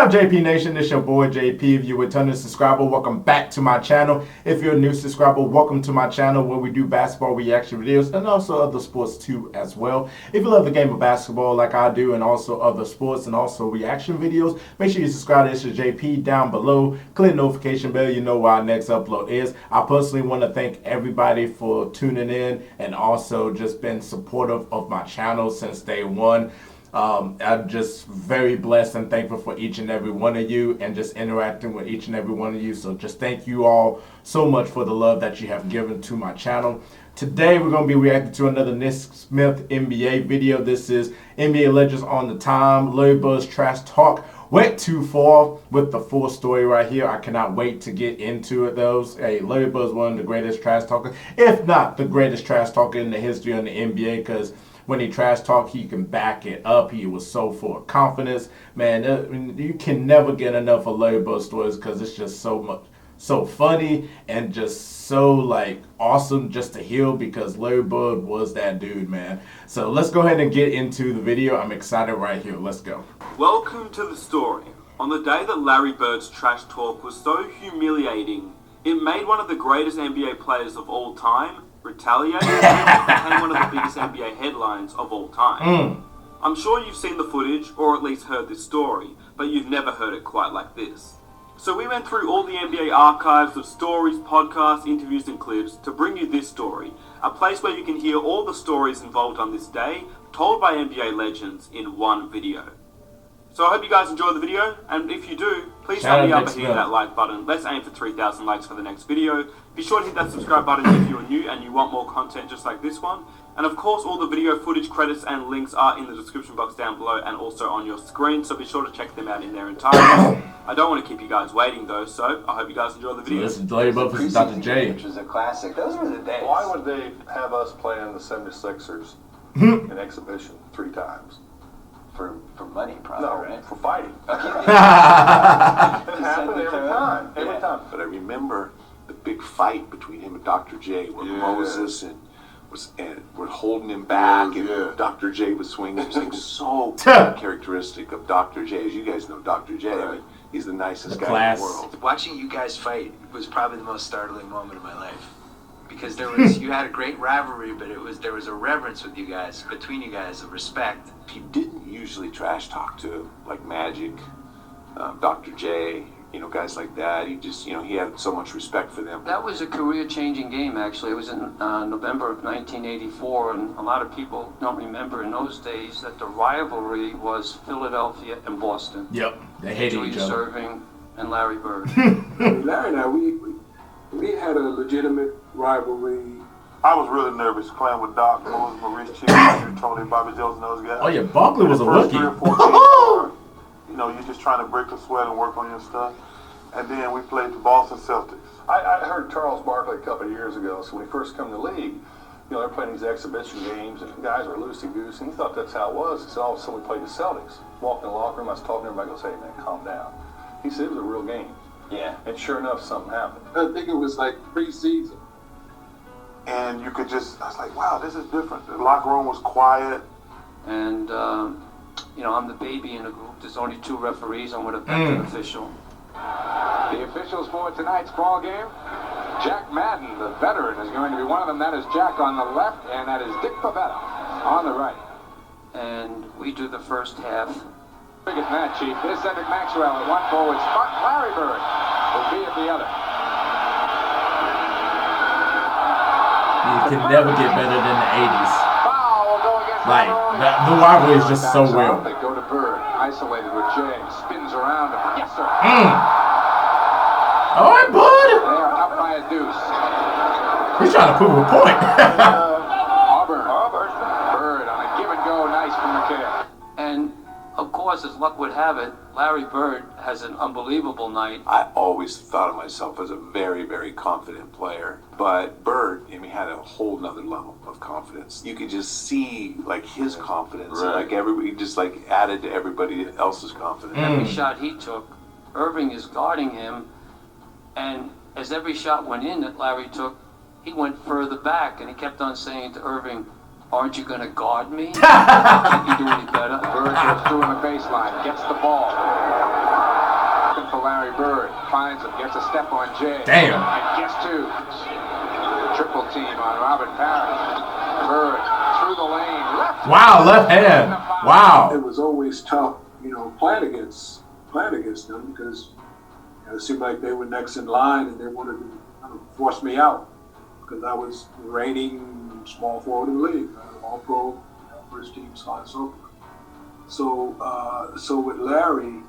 up, JP Nation? It's your boy JP. If you're a returning subscriber, welcome back to my channel. If you're a new subscriber, welcome to my channel where we do basketball reaction videos and also other sports too as well. If you love the game of basketball like I do and also other sports and also reaction videos, make sure you subscribe to ItzJustJP down below. Click the notification bell, you know where our next upload is. I personally want to thank everybody for tuning in and also just been supportive of my channel since day one. I'm just very blessed and thankful for each and every one of you and just interacting with each and every one of you. So just thank you all so much for the love that you have given to my channel. Today we're going to be reacting to another Nick Smith NBA video. This is NBA Legends on the Time, Larry Bird's Trash Talk. Went too far with the full story right here. I cannot wait to get into it though. Hey, Larry Bird's one of the greatest trash talkers, if not the greatest trash talker in the history of the NBA, because when he trash talk, he can back it up. He was so full of confidence. Man, you can never get enough of Larry Bird stories because it's just so funny and just so like awesome just to hear because Larry Bird was that dude, man. So let's go ahead and get into the video. I'm excited right here. Let's go. Welcome to the story. On the day that Larry Bird's trash talk was so humiliating, it made one of the greatest NBA players of all time retaliate and became one of the biggest NBA headlines of all time. I'm sure you've seen the footage or at least heard this story, but you've never heard it quite like this. So we went through all the NBA archives of stories, podcasts, interviews and clips to bring you this story, a place where you can hear all the stories involved on this day told by NBA legends in one video. So I hope you guys enjoy the video, and if you do, please help me out by hitting that like button. Let's aim for 3,000 likes for the next video. Be sure to hit that subscribe button if you're new and you want more content just like this one. And of course, all the video footage, credits and links are in the description box down below and also on your screen, so be sure to check them out in their entirety. I don't want to keep you guys waiting though, so I hope you guys enjoy the video. This is Larry Bird versus Dr. J. Which is a classic. Those were the days. Why would they have us playing the 76ers in exhibition 3 times? For money, probably, right? For fighting. It happened every time. Every time. But I remember the big fight between him and Dr. J, where Moses were holding him back, and Dr. J was swinging. It was like so characteristic of Dr. J. As you guys know, Dr. J, I mean, he's the nicest guy in the world. Watching you guys fight was probably the most startling moment of my life. Because there was, you had a great rivalry, but there was a reverence with you guys, between you guys, a respect. He didn't usually trash talk to like Magic, Dr. J, guys like that. He just, he had so much respect for them. That was a career-changing game, actually. It was in November of 1984, and a lot of people don't remember in those days that the rivalry was Philadelphia and Boston. Yep, they hated each other. Julius Erving and Larry Bird. Larry and I, we had a legitimate rivalry. I was really nervous playing with Doc, Moses, Maurice Chief, Tony, Bobby Jones, and those guys. Oh yeah, Barkley was a rookie. 3 or 4 games, you're just trying to break the sweat and work on your stuff. And then we played the Boston Celtics. I heard Charles Barkley a couple of years ago. So when he first came to the league, they're playing these exhibition games, and guys are loosey-goosey. And he thought that's how it was. So all of a sudden we played the Celtics. Walked in the locker room, I was talking to everybody, goes, "Hey man, calm down." He said it was a real game. Yeah. And sure enough, something happened. I think it was like preseason. And you could just, I was like, wow, this is different. The locker room was quiet. And, I'm the baby in the group. There's only 2 referees. I'm with a veteran official. The officials for tonight's ball game, Jack Madden, the veteran, is going to be one of them. That is Jack on the left, and that is Dick Pavetta on the right. And we do the first half. Biggest match, Chief. This Cedric Maxwell at one forward spot. Larry Bird will be at the other. You can never get better than the 80s. Foul will go against Like, Lebron. the rivalry is just so real. They go to Bird, isolated with Jay, spins around him. Yes, sir. All right, bud. They are up by a deuce. He's trying to prove a point. Auburn. Bird on a give and go, nice from McKay. And, of course, as luck would have it, Larry Bird has an unbelievable night. I always thought of myself as a very, very confident player. But Bird, had a whole nother level of confidence. You could just see like his confidence, like everybody just like added to everybody else's confidence. Every shot he took, Erving is guarding him, and as every shot went in that Larry took, he went further back, and he kept on saying to Erving, "Aren't you going to guard me? Can't you do any better?" Bird goes through on the baseline, gets the ball. finds him, gets a step on Jay. Damn. And guess two. Triple team on Robin Parrish. Bird through the lane, left. Wow, left hand. Wow. It was always tough, playing against them because it seemed like they were next in line and they wanted to kind of force me out because I was reigning small forward in the league, all pro, first team, so on and so forth. So with Larry,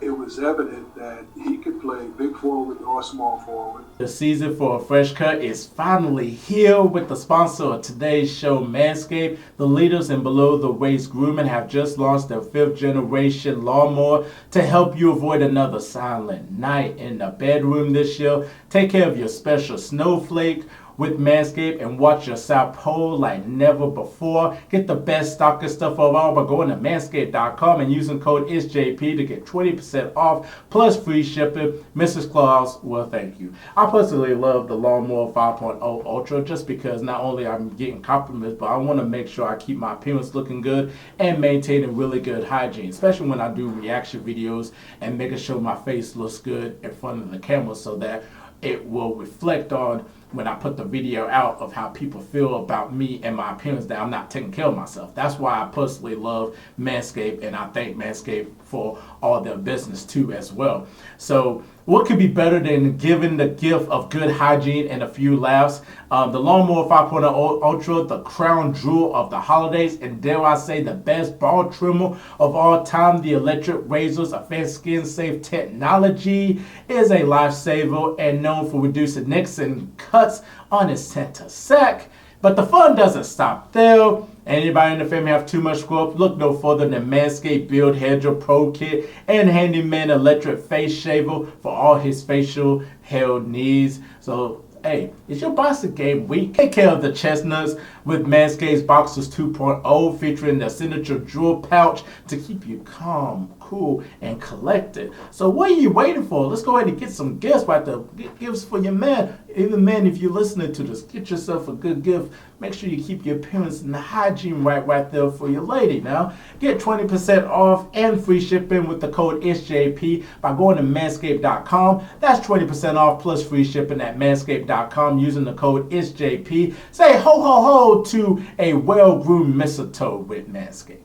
it was evident that he could play big forward or small forward. The season for a fresh cut is finally here with the sponsor of today's show, Manscaped. The leaders in below the waist grooming have just launched their 5th generation lawnmower to help you avoid another silent night in the bedroom this year. Take care of your special snowflake with Manscaped and watch your South Pole like never before. Get the best stocking stuff of all by going to manscaped.com and using code ItzJP to get 20% off plus free shipping. Mrs. Claus will thank you. I personally love the Lawnmower 5.0 Ultra just because not only I'm getting compliments, but I want to make sure I keep my appearance looking good and maintaining really good hygiene, especially when I do reaction videos and making sure my face looks good in front of the camera so that it will reflect on when I put the video out of how people feel about me and my appearance, that I'm not taking care of myself. That's why I personally love Manscaped, and I thank Manscaped for all their business too as well. So what could be better than giving the gift of good hygiene and a few laughs? The Lawnmower 5.0 Ultra, the crown jewel of the holidays, and dare I say the best ball trimmer of all time. The electric razors, a fan skin safe technology, is a lifesaver and known for reducing nicks and cuts on its center sack. But the fun doesn't stop there. Anybody in the family have too much scrub? Look no further than Manscaped Build Hedger Pro Kit and Handyman Electric Face Shaver for all his facial hair needs. So, hey, it's your boxing game week. Take care of the chestnuts with Manscaped's Boxers 2.0 featuring the signature jewel pouch to keep you calm, cool, and collected. So what are you waiting for? Let's go ahead and get some gifts right there. Get gifts for your man. Even man, if you're listening to this, get yourself a good gift. Make sure you keep your appearance and the hygiene right there for your lady. Now, get 20% off and free shipping with the code ItzJP by going to manscaped.com. That's 20% off plus free shipping at manscaped.com using the code ItzJP. Say ho ho ho to a well-groomed mistletoe with Manscaped.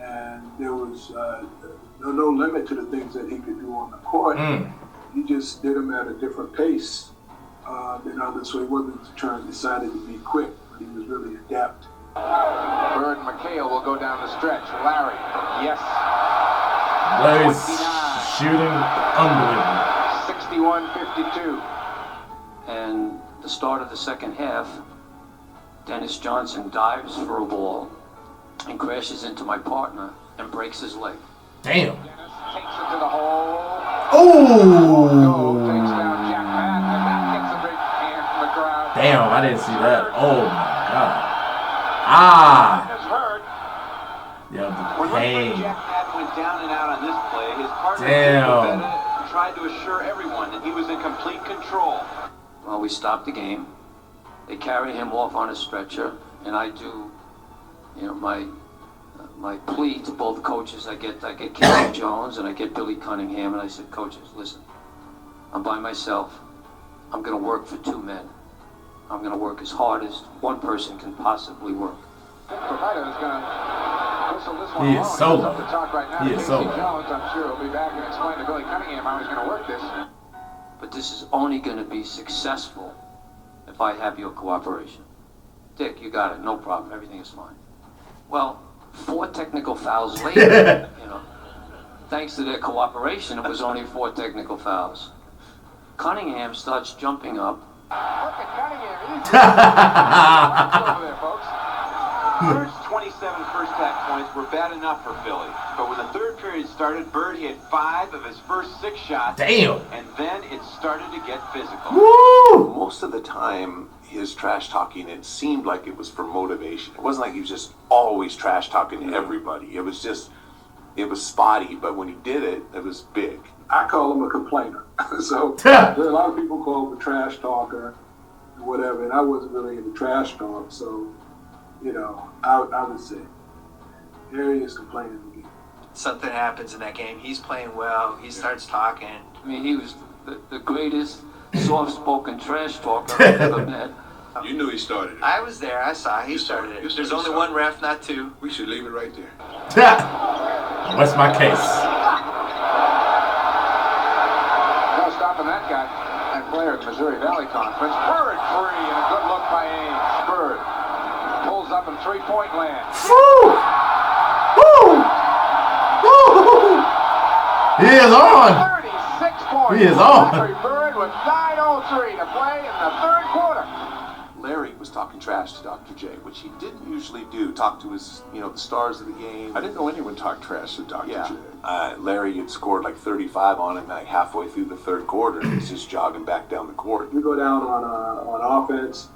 And there was no limit to the things that he could do on the court. He just did them at a different pace than others, so he wasn't decided to be quick, but he was really adept. Bird and McHale will go down the stretch. Larry, yes. Larry's shooting unbelievable. 61-52. And the start of the second half, Dennis Johnson dives for a ball and crashes into my partner and breaks his leg. Damn. Dennis takes it to the hole. Oh! Takes down Jack Madden, and that gets a big hand from the crowd. Damn, I didn't see that. Oh my god. Ah! Is hurt. Yeah, When the referee pain. Jack Madden went down and out on this play, his partner Damn. tried to assure everyone that he was in complete control. Well, we stopped the game. They carry him off on a stretcher, and I do, my plea to both coaches. I get Casey Jones and I get Billy Cunningham, and I said, coaches, listen, I'm by myself. I'm going to work for two men. I'm going to work as hard as one person can possibly work. Provider is going to whistle this one He alone. is solo. He's up to talk right now. He is Casey solo. Jones, I'm sure, will be back and explain to Billy Cunningham how he's going to work this. But this is only going to be successful if I have your cooperation. Dick, you got it. No problem. Everything is fine. Well, 4 technical fouls later, thanks to their cooperation, it was only 4 technical fouls. Cunningham starts jumping up. Look at Cunningham. He's right over there, folks. Bird's 27 first half points were bad enough for Philly, but when the third period started, Bird hit 5 of his first 6 shots. Damn. And then it started to get physical. Woo! Most of the time, his trash talking, it seemed like it was for motivation. It wasn't like he was just always trash talking everybody. It was spotty, but when he did it, it was big. I call him a complainer. So there are a lot of people call him a trash talker or whatever, and I wasn't really into trash talk, so, I would say Harry is complaining again. something happens in that game. He's playing well. He starts talking. I mean, he was the greatest soft-spoken trash talker I've ever met. You knew he started it. I was there. I saw he started it. There's only one ref, not two. We should leave it right there. What's my case? No stopping that guy. That player of the Missouri Valley Conference. Bird free and a good look by Ames. Bird pulls up in three-point land. Woo! Woo! Woo! He is on. 36 points. He is on. Larry Bird with 9:03 to play in the third quarter. Larry was talking trash to Dr. J, which he didn't usually do. Talk to his, the stars of the game. I didn't know anyone talked trash to Dr. J. Larry had scored like 35 on him like halfway through the third quarter, and he's just jogging back down the court. You go down on offense.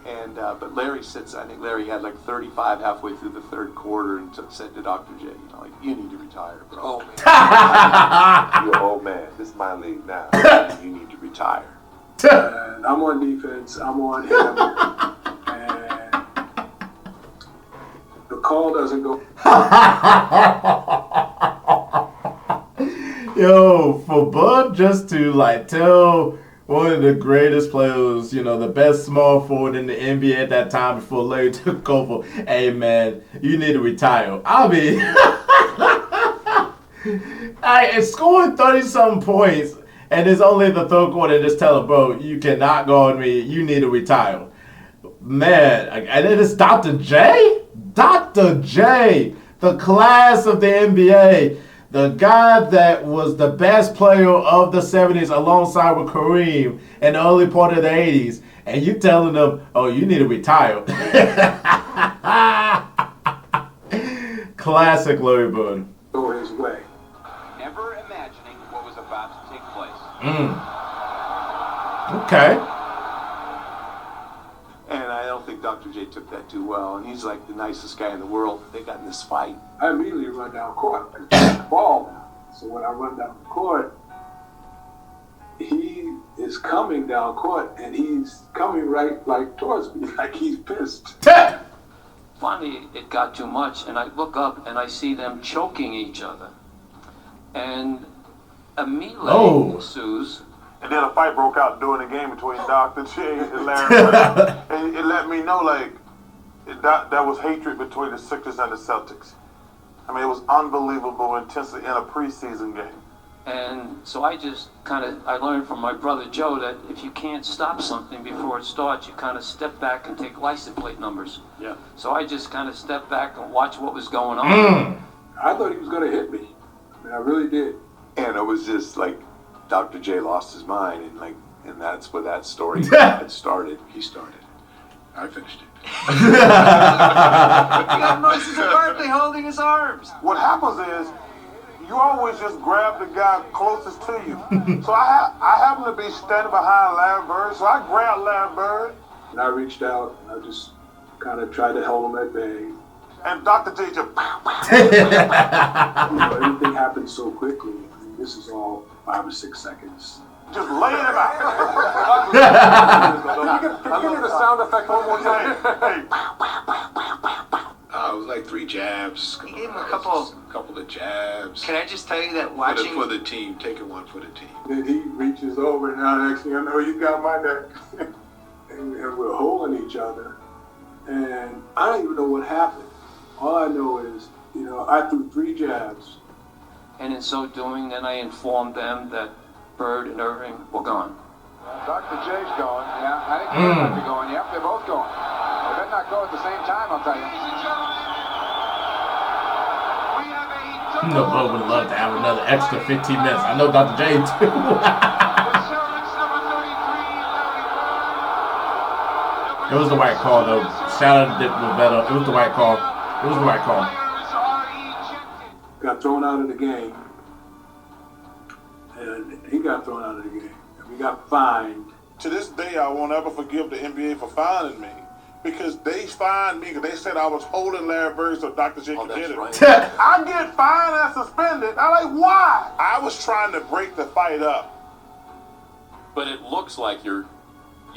And but Larry sits. I think Larry had like 35 halfway through the third quarter, and said to Dr. J, you need to retire, bro. Oh, man. You're an old man. This is my league now. You need to retire. And I'm on defense. I'm on him. And the call doesn't go. Yo, for Bud just to tell one of the greatest players, the best small forward in the NBA at that time before Larry took over, hey man, you need to retire. I mean, scoring 30-something points, and it's only the third quarter, and just tell him, bro, you cannot guard me, you need to retire. Man, and it is Dr. J? Dr. J, the class of the NBA. The guy that was the best player of the 70s alongside with Kareem in the early part of the 80s. And you telling them, oh, you need to retire. Classic Larry Bird. Go his way. Never imagining what was about to take place. Okay. And I don't think Dr. J took that too well. And he's like the nicest guy in the world. They got in this fight. I immediately run down court. The ball now. So when I run down the court, he is coming down court, and he's coming right towards me, like he's pissed. Finally, it got too much, and I look up and I see them choking each other. And a melee ensues. And then a fight broke out during the game between Dr. J and Larry Bird. And it let me know, that was hatred between the Sixers and the Celtics. I mean, it was unbelievable intensity in a preseason game. And so I just I learned from my brother Joe that if you can't stop something before it starts, you kind of step back and take license plate numbers. Yeah. So I just kind of stepped back and watched what was going on. I thought he was going to hit me. I mean, I really did. And it was just Dr. J lost his mind, and that's where that story had started. He started. I finished it. You got Moses Barkley holding his arms. What happens is, you always just grab the guy closest to you. So I happen to be standing behind Larry Bird, so I grabbed Larry Bird. And I reached out, and I just kind of tried to hold him at bay. And Dr. J just... Everything happened so quickly. I mean, this is all 5 or 6 seconds. Just laying him out. Can you give me the sound effect one more time? It was like 3 jabs. He gave him a couple of jabs. Can I just tell you that watching for the team, taking one for the team. Then he reaches over, and now next thing I know, you got my neck. and we're holding each other. And I don't even know what happened. All I know is, I threw 3 jabs. And in so doing, then I informed them that Bird and Irving were gone. Dr. J's going. Yeah, I think they might be going. Yep, they're both going. They better not go at the same time, I'll tell you. Bud would love to have another extra 15 minutes. I know Dr. J too. It was the right call, though. Shout out to Dick Better. It was the right call. It was the right call. Got thrown out of the game. And he got thrown out of the game. And we got fined. To this day, I won't ever forgive the NBA for fining me. Because they fined me because they said I was holding Larry Bird so Dr. J could hit him. Right. I get fined and suspended. I'm like, why? I was trying to break the fight up. But it looks like you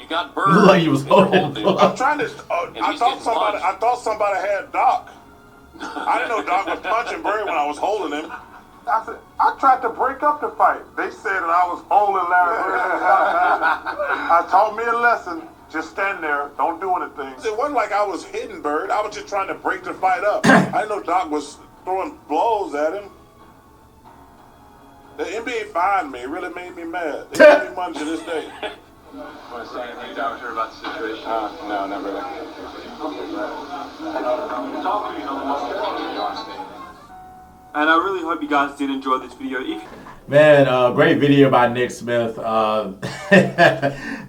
got Bird. Like he was holding him. I'm trying to. I thought somebody had Doc. I didn't know Doc was punching Bird when I was holding him. I said, I tried to break up the fight. They said that I was holding Larry Bird. I taught me a lesson. Just stand there. Don't do anything. It wasn't like I was hitting Bird. I was just trying to break the fight up. I didn't know Doc was throwing blows at him. The NBA fined me. It really made me mad. They gave me money to this day. Want to say anything, Doctor, about the situation? No, not really. And I really hope you guys did enjoy this video. Man, great video by Nick Smith. That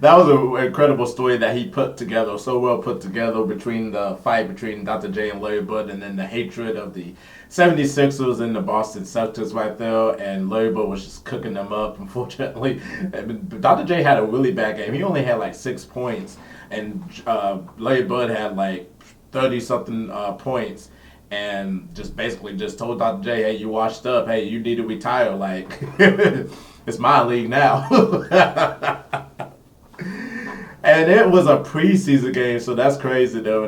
was an incredible story that he put together, so well put together, between the fight between Dr. J and Larry Bird, and then the hatred of the 76ers and the Boston Celtics right there, and Larry Bird was just cooking them up, unfortunately. Dr. J had a really bad game. He only had like 6 points, and Larry Bird had like 30-something points. And just basically just told Dr. J, hey, you washed up. Hey, you need to retire. Like, it's my league now. And it was a preseason game, so that's crazy though.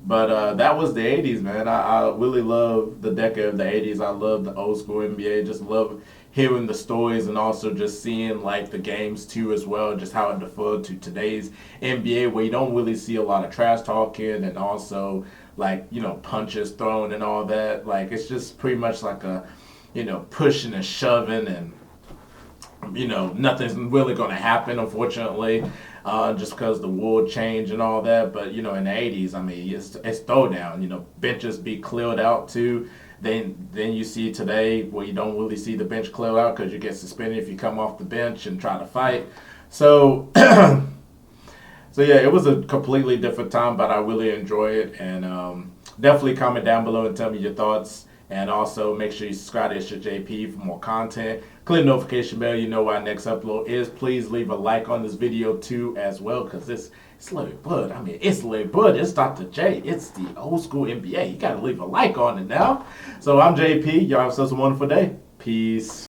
But that was the 80s, man. I really love the decade of the 80s. I love the old school NBA. Just love hearing the stories, and also just seeing like the games too as well, just how it deferred to today's NBA, where you don't really see a lot of trash talking, and also like, you know, punches thrown and all that. Like, it's just pretty much like a, you know, pushing and shoving, and, you know, nothing's really going to happen, unfortunately, just because the world changed and all that. But, you know, in the 80s, I mean, it's throwdown. You know, benches be cleared out too. Then you see today where you don't really see the bench clear out because you get suspended if you come off the bench and try to fight. So, so yeah, it was a completely different time, but I really enjoy it. And definitely comment down below and tell me your thoughts. And also make sure you subscribe to ItzJustJP for more content. Click the notification bell. You know what our next upload is. Please leave a like on this video too as well, because it's Larry Bird. I mean, it's Larry Bird. It's Dr. J. It's the old school NBA. You got to leave a like on it now. So I'm JP. Y'all have such a wonderful day. Peace.